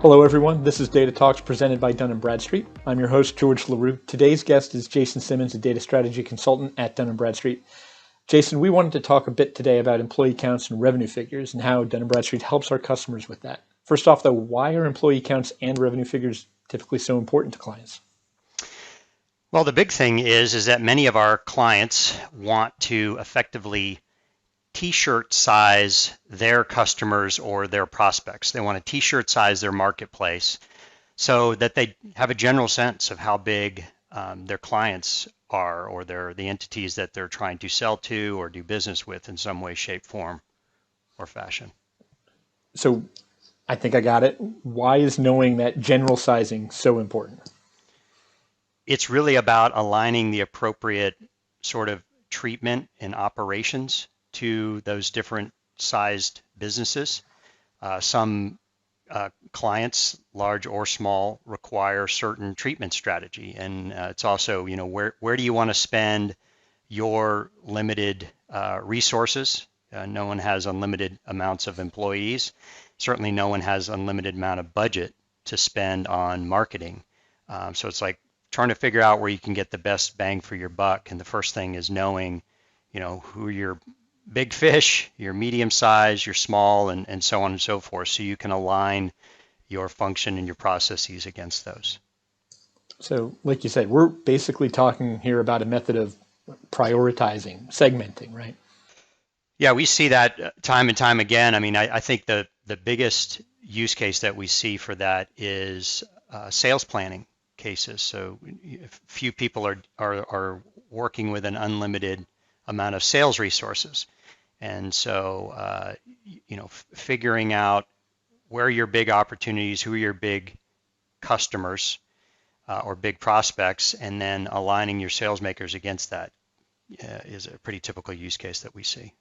Hello, everyone. This is Data Talks presented by Dun & Bradstreet. I'm your host, George LaRue. Today's guest is Jason Simmons, a data strategy consultant at Dun & Bradstreet. Jason, we wanted to talk a bit today about employee counts and revenue figures and how Dun & Bradstreet helps our customers with that. First off, though, why are employee counts and revenue figures typically so important to clients? Well, the big thing is that many of our clients want to effectively t-shirt size their customers or their prospects. They want to t-shirt size their marketplace so that they have a general sense of how big their clients are, or the entities that they're trying to sell to or do business with in some way, shape, form, or fashion. So I think I got it. Why is knowing that general sizing so important? It's really about aligning the appropriate sort of treatment and operations to those different sized businesses. Some clients, large or small, require certain treatment strategy, and it's also, where do you want to spend your limited resources? No one has unlimited amounts of employees. Certainly, no one has unlimited amount of budget to spend on marketing. So it's like trying to figure out where you can get the best bang for your buck. And the first thing is knowing, who your big fish, your medium size, your small, and so on and so forth, so you can align your function and your processes against those. So, like you said, we're basically talking here about a method of prioritizing, segmenting, right? Yeah, we see that time and time again. I mean, I think the biggest use case that we see for that is sales planning cases. So few people are working with an unlimited amount of sales resources. And so, figuring out where are your big opportunities, who are your big customers or big prospects, and then aligning your sales makers against that is a pretty typical use case that we see.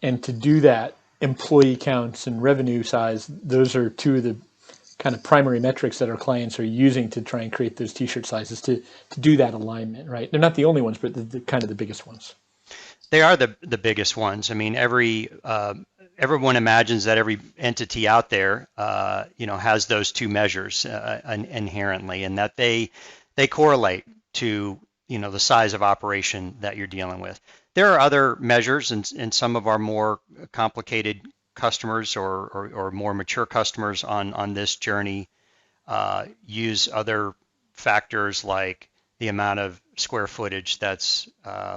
And to do that, employee counts and revenue size, those are two of the kind of primary metrics that our clients are using to try and create those t-shirt sizes to do that alignment, right? They're not the only ones, but the kind of the biggest ones. They are the biggest ones. I mean, everyone imagines that every entity out there, has those two measures inherently, and that they correlate to, the size of operation that you're dealing with. There are other measures, and some of our more complicated customers or more mature customers on this journey use other factors like the amount of square footage that's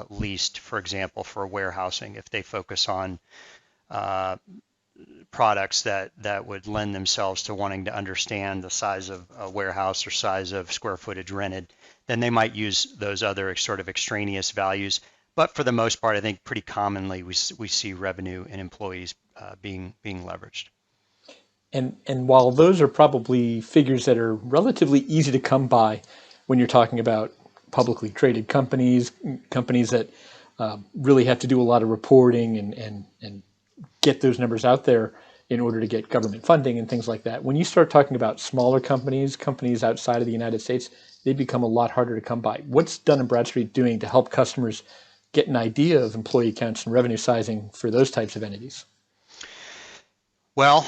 leased, for example, for warehousing, if they focus on products that would lend themselves to wanting to understand the size of a warehouse or size of square footage rented, then they might use those other sort of extraneous values. But for the most part, I think pretty commonly we see revenue and employees being leveraged. And while those are probably figures that are relatively easy to come by when you're talking about publicly traded companies, companies that really have to do a lot of reporting and get those numbers out there in order to get government funding and things like that. When you start talking about smaller companies, companies outside of the United States, they become a lot harder to come by. What's Dun & Bradstreet doing to help customers get an idea of employee counts and revenue sizing for those types of entities? Well,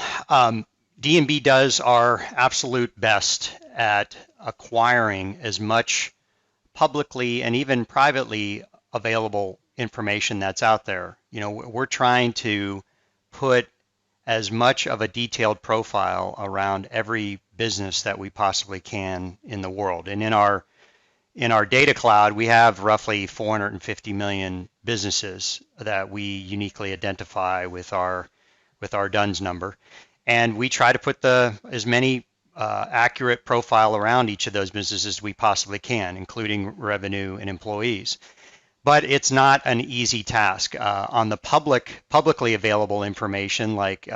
D&B does our absolute best at acquiring as much publicly and even privately available information that's out there. We're trying to put as much of a detailed profile around every business that we possibly can in the world. And in our data cloud, we have roughly 450 million businesses that we uniquely identify with our DUNS number. And we try to put as many accurate profile around each of those businesses as we possibly can, including revenue and employees. But it's not an easy task. On the publicly available information, like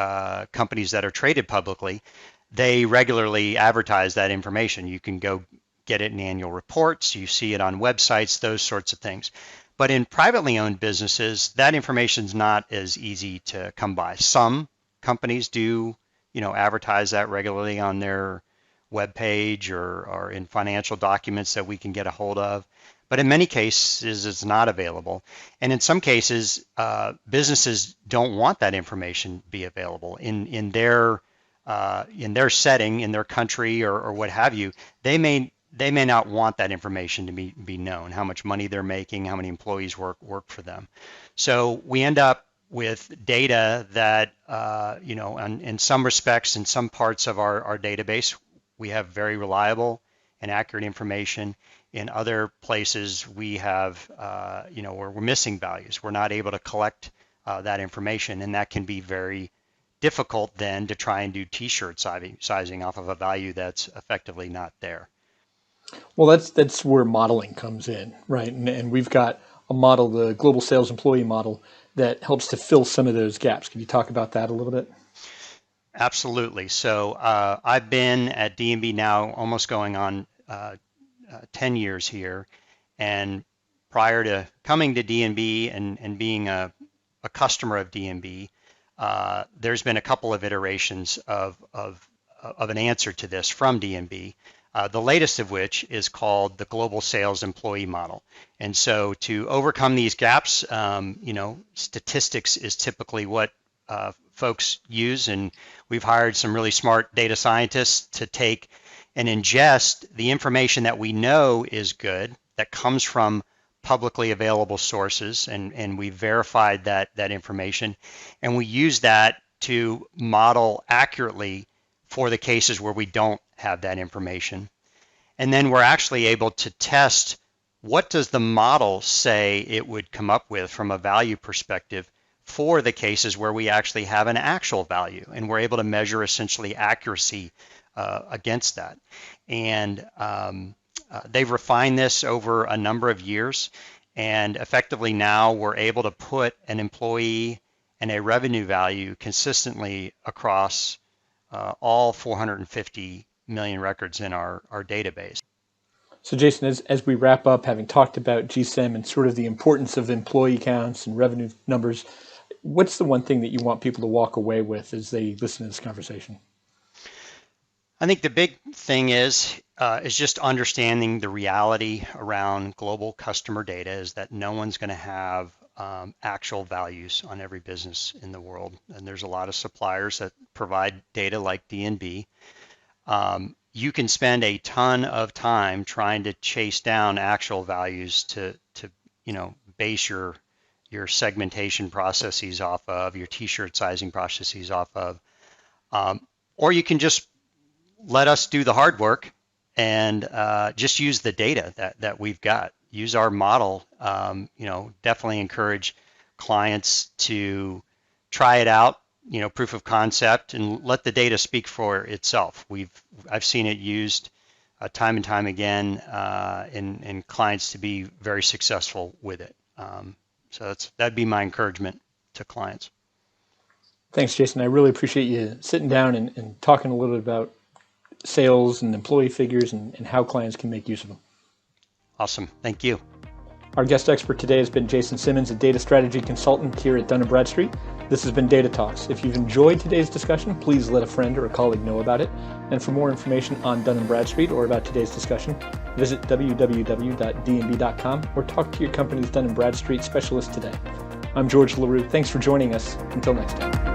companies that are traded publicly, they regularly advertise that information. You can go get it in annual reports, you see it on websites, those sorts of things. But in privately owned businesses, that information is not as easy to come by. Some companies do, advertise that regularly on their webpage or in financial documents that we can get a hold of. But in many cases, it's not available. And in some cases, businesses don't want that information to be available. In their in their setting, in their country, or what have you, they may not want that information to be known, how much money they're making, how many employees work for them. So we end up with data that, in some respects, in some parts of our database, we have very reliable and accurate information. In other places, we have, where we're missing values. We're not able to collect that information, and that can be very difficult then to try and do t-shirt sizing off of a value that's effectively not there. Well, that's where modeling comes in, right? And we've got a model, the global sales employee model, that helps to fill some of those gaps. Can you talk about that a little bit? Absolutely. So I've been at D&B now almost going on 10 years here. And prior to coming to D&B and being a customer of D&B, there's been a couple of iterations of an answer to this from D&B. The latest of which is called the global sales employee model. And so to overcome these gaps, statistics is typically what folks use, and we've hired some really smart data scientists to take and ingest the information that we know is good, that comes from publicly available sources, and we verified that information, and we use that to model accurately for the cases where we don't have that information. And then we're actually able to test, what does the model say it would come up with from a value perspective for the cases where we actually have an actual value, and we're able to measure essentially accuracy against that. And they've refined this over a number of years, and effectively now we're able to put an employee and a revenue value consistently across all 450 million records in our database. So Jason, as we wrap up, having talked about GSEM and sort of the importance of employee counts and revenue numbers, what's the one thing that you want people to walk away with as they listen to this conversation? I think the big thing is just understanding the reality around global customer data is that no one's going to have actual values on every business in the world. And there's a lot of suppliers that provide data like D&B. You can spend a ton of time trying to chase down actual values to base your segmentation processes off of, your t-shirt sizing processes off of, or you can just let us do the hard work and just use the data that we've got. Use our model. Definitely encourage clients to try it out, proof of concept, and let the data speak for itself. I've seen it used time and time again in clients to be very successful with it. So that'd be my encouragement to clients. Thanks, Jason. I really appreciate you sitting down and talking a little bit about sales and employee figures and how clients can make use of them. Awesome. Thank you. Our guest expert today has been Jason Simmons, a data strategy consultant here at Dun & Bradstreet. This has been Data Talks. If you've enjoyed today's discussion, please let a friend or a colleague know about it. And for more information on Dun & Bradstreet or about today's discussion, visit www.dnb.com or talk to your company's Dun & Bradstreet specialist today. I'm George LaRue. Thanks for joining us. Until next time.